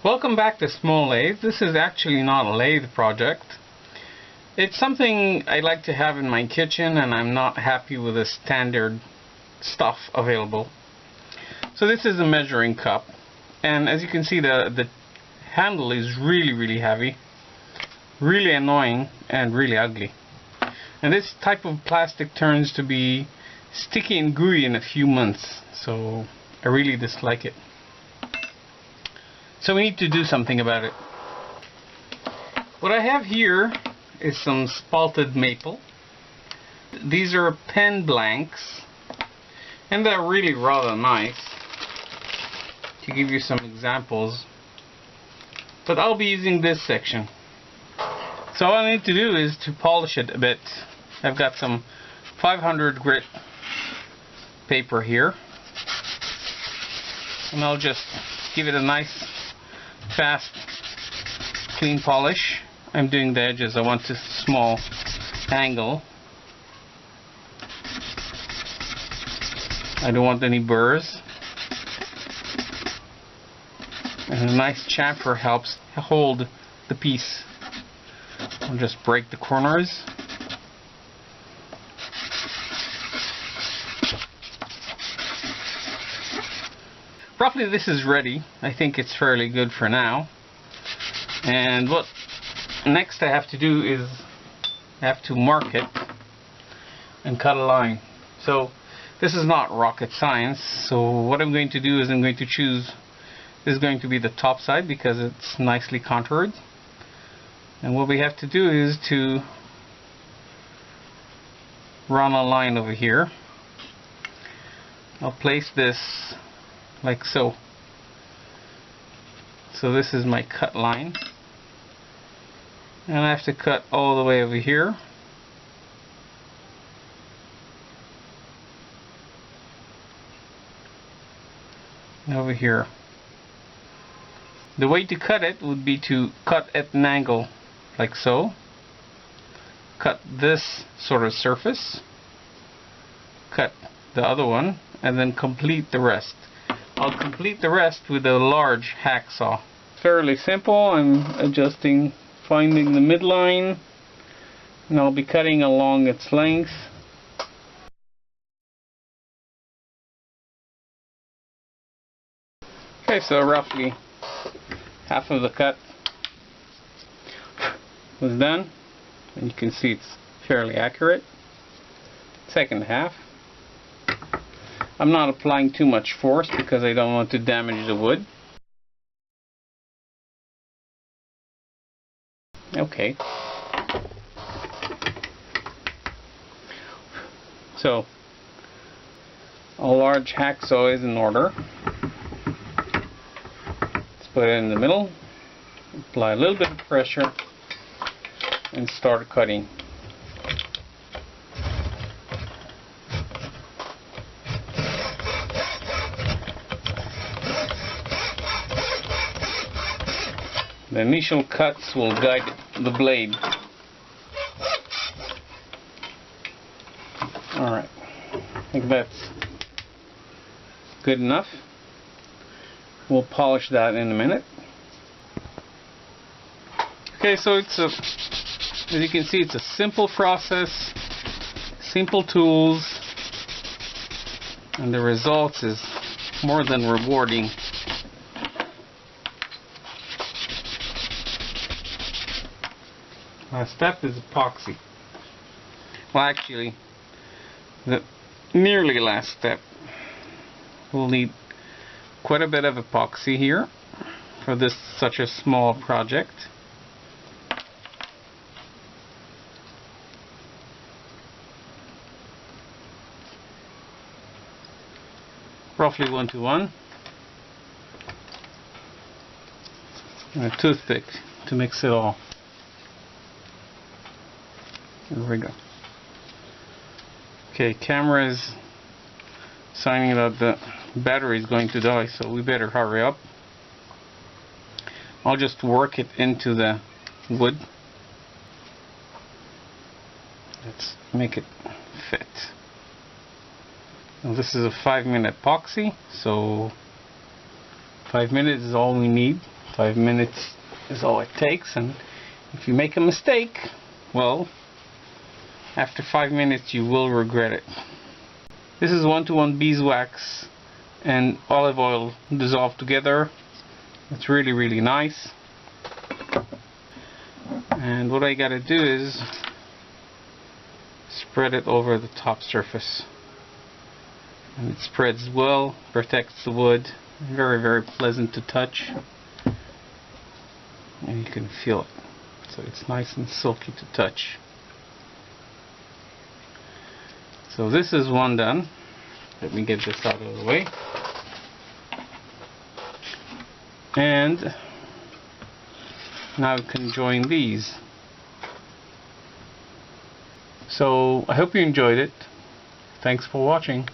Welcome back to Small Lathe. This is actually not a lathe project. It's something I like to have in my kitchen, and I'm not happy with the standard stuff available. So this is a measuring cup, and as you can see the handle is really heavy, really annoying and really ugly. And this type of plastic turns to be sticky and gooey in a few months, so I really dislike it. So we need to do something about it. What I have here is some spalted maple. These are pen blanks, and they're really rather nice. To give you some examples, but I'll be using this section. So all I need to do is to polish it a bit. I've got some 500 grit paper here, and I'll just give it a nice fast clean polish. I'm doing the edges. I want a small angle. I don't want any burrs. And a nice chamfer helps hold the piece. I'll just break the corners. Roughly this is ready. I think it's fairly good for now. And what next I have to do is I have to mark it and cut a line. So this is not rocket science. So what I'm going to do is I'm going to choose, this is going to be the top side because it's nicely contoured. And what we have to do is to run a line over here. I'll place this like so. So this is my cut line, and I have to cut all the way over here. And over here. The way to cut it would be to cut at an angle like so. Cut this sort of surface, cut the other one, and then complete the rest. I'll complete the rest with a large hacksaw. Fairly simple. I'm adjusting, finding the midline, and I'll be cutting along its length. Okay, so roughly half of the cut was done, and you can see it's fairly accurate. Second half. I'm not applying too much force because I don't want to damage the wood. Okay. So a large hacksaw is in order. Let's put it in the middle, apply a little bit of pressure, and start cutting. The initial cuts will guide the blade. Alright, I think that's good enough. We'll polish that in a minute. Okay, so it's a, as you can see, it's a simple process, simple tools, and the results is more than rewarding. Last step is epoxy. Well, actually, the nearly last step. We'll need quite a bit of epoxy here for this such a small project. Roughly 1 to 1. And a toothpick to mix it all. There we go. Okay, camera is signing that the battery is going to die, so we better hurry up. I'll just work it into the wood. Let's make it fit. Now this is a 5-minute epoxy, so 5 minutes is all we need. 5 minutes is all it takes, and if you make a mistake, well, after 5 minutes you will regret it. This is 1-to-1 beeswax and olive oil dissolved together. It's really, really nice. And what I gotta do is spread it over the top surface. And it spreads well, protects the wood. Very, very pleasant to touch. And you can feel it. So it's nice and silky to touch. So this is one done. Let me get this out of the way. And now we can join these. So I hope you enjoyed it. Thanks for watching.